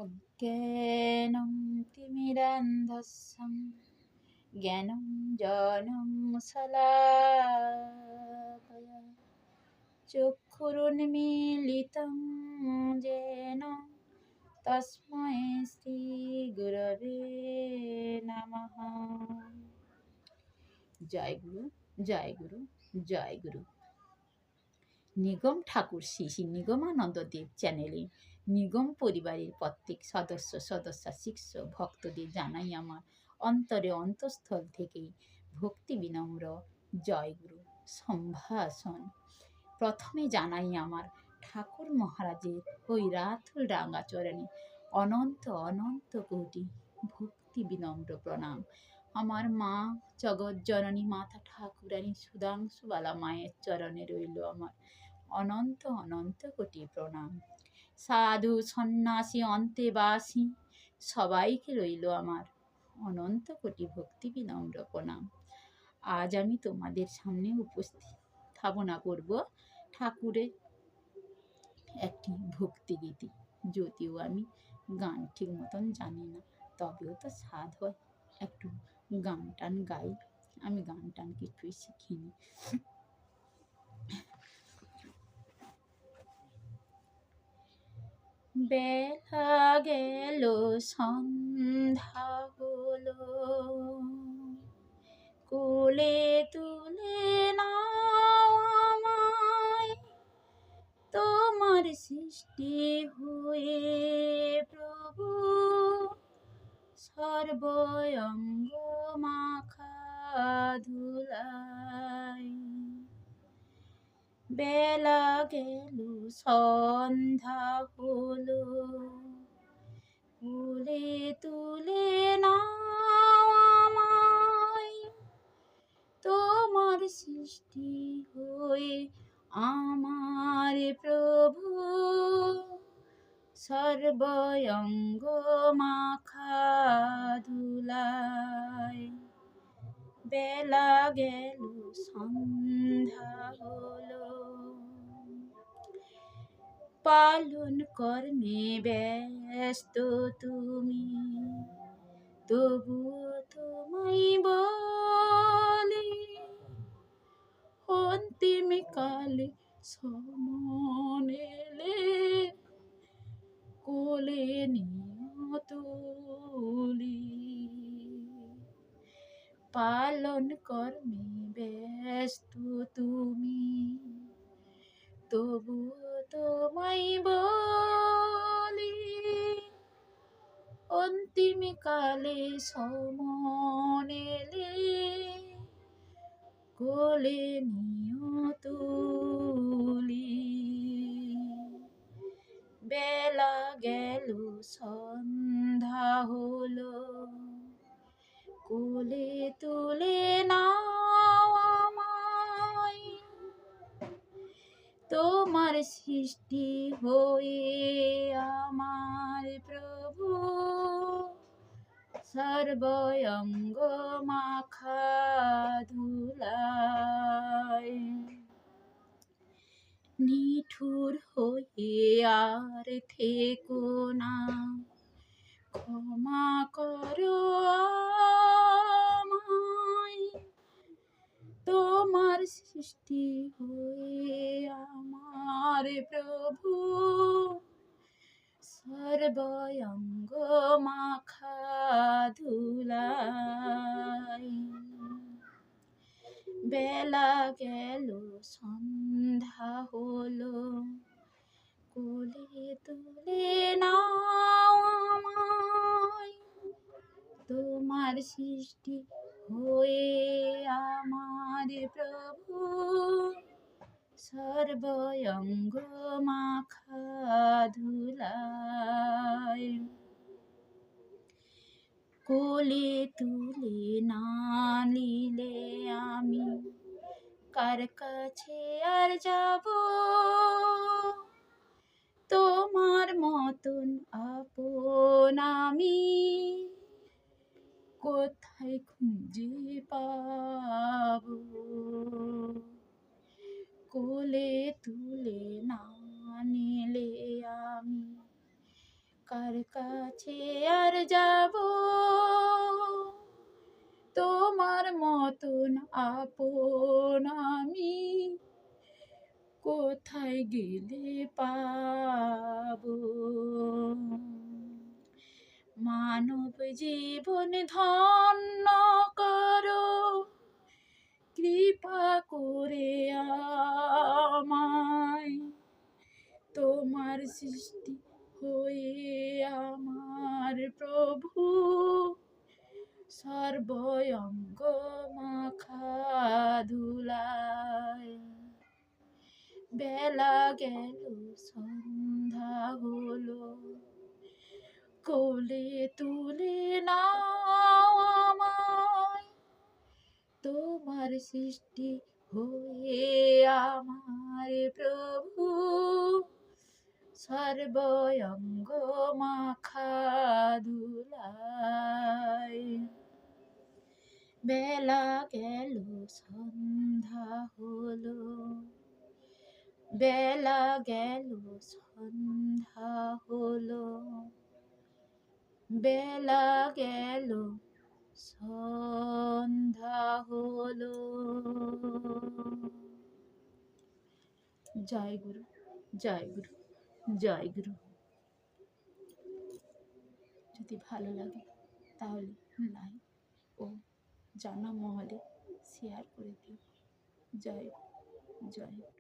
অজ্ঞানং তিমিরান্ধস্যং জ্ঞানং জ্ঞানং শলাকয়া চক্ষুরুন্মীলিতং যেন তস্मै শ্রী গুরবে নমঃ। জয় গুরু, জয় গুরু, জয় গুরু। নিগম ঠাকুর শ্রী শ্রী নিগমানন্দ দেব চ্যানেলে নিগম পরিবারের প্রত্যেক সদস্য শিষ্য ভক্তদের জানাই আমার অন্তরে অন্তঃস্থল থেকে ভক্তি বিনম্র জয় গুরু সম্ভাষণ। প্রথমে জানাই আমার ঠাকুর মহারাজের ওই রাতুল রাঙা চরণে অনন্ত অনন্ত কোটি ভক্তি বিনম্র প্রণাম। আমার মা জগৎ জননী মাতা ঠাকুরানী সুধাংশুবালা মায়ের চরণে রইল আমার অনন্ত অনন্ত কোটি প্রণাম। সাধু সন্ন্যাসী অন্তেবাসী সবাইকে রইল আমার অনন্ত কোটি ভক্তি বিনম্র প্রণাম। আজ আমি তোমাদের সামনে উপস্থাপনা করব ঠাকুরের একটি ভক্তি গীতি। যদিও আমি গান ঠিক মতন জানি না, তবেও তো স্বাদ হয় একটু গান টান গাই। আমি গান টান কিছুই শিখিনি। বেলা গেল সন্ধ্যা হলো, কোলে তুলে নাও আমায়, তোমার সৃষ্টি হয়ে প্রভু সর্বঙ্গ মাখা ধুলাই। বেলা গেল সন্ধ্যা হলো, কোলে তুলে নাও আমায়, তোমার সৃষ্টি হয়ে আমার প্রভু সর্বঙ্গ মাখা ধুলাই। বেলা গেল সন্ধ্যা হলো, পালন কর্মে ব্যস্ত তুমি, তবুও তোমায় বলি, অন্তিম কালে সমন এলে কোলে নিও তুলি। পালন কর্মে ব্যস্ত তুমি, তবুও তোমায় বলি, অন্তিম কালে সমন এলে কোলে নিও তুলি। বেলা গেল সন্ধ্যা হলো, কোলে তুলে নাও আমায়, তোমার সৃষ্টি হয়ে আমার প্রভু সর্বঙ্গ মাখা ধুলাই। নিঠুর হয়ে আর থেকো না, ক্ষমা করো আমায়, তোমার সৃষ্টি হয়ে আমার প্রভু সর্বঙ্গ মাখা ধুলাই। বেলা গেল সন্ধ্যা হলো, কোলে তুলে নাও আমায়, তোমার সৃষ্টি হয়ে আমার প্রভু সর্বঙ্গ মাখা ধুলাই। কোলে তুলে না নিলে আমি কার কাছে আর যাব, তোমার মতন আপন আমি কোথায় খুঁজে পাবো। কোলে তুলে না নিলে আমি কার কাছে আর যাব তোমার মতন আপন আমি কোথায় গেলে পাবো। মানব জীবন ধন্য করো কৃপা করে আমায়, তোমার সৃষ্টি হয়ে আমার প্রভু সর্বঙ্গ মাখা ধুলায়। বেলা গেল সন্ধ্যা হলো, কোলে তুলে নাও আমায়, তোমার সৃষ্টি হয়ে আমার প্রভু সর্বঙ্গ মাখা ধুলায়। বেলা গেল সন্ধ্যা হলো, বেলা গেল সন্ধ্যা হলো, বেলা গেল সন্ধ্যা হলো। জয় গুরু, জয় গুরু, জয় গুরু। যদি ভালো লাগে তাহলে লাইক ও জানা মহলে শেয়ার করে দিও। জয় জয়।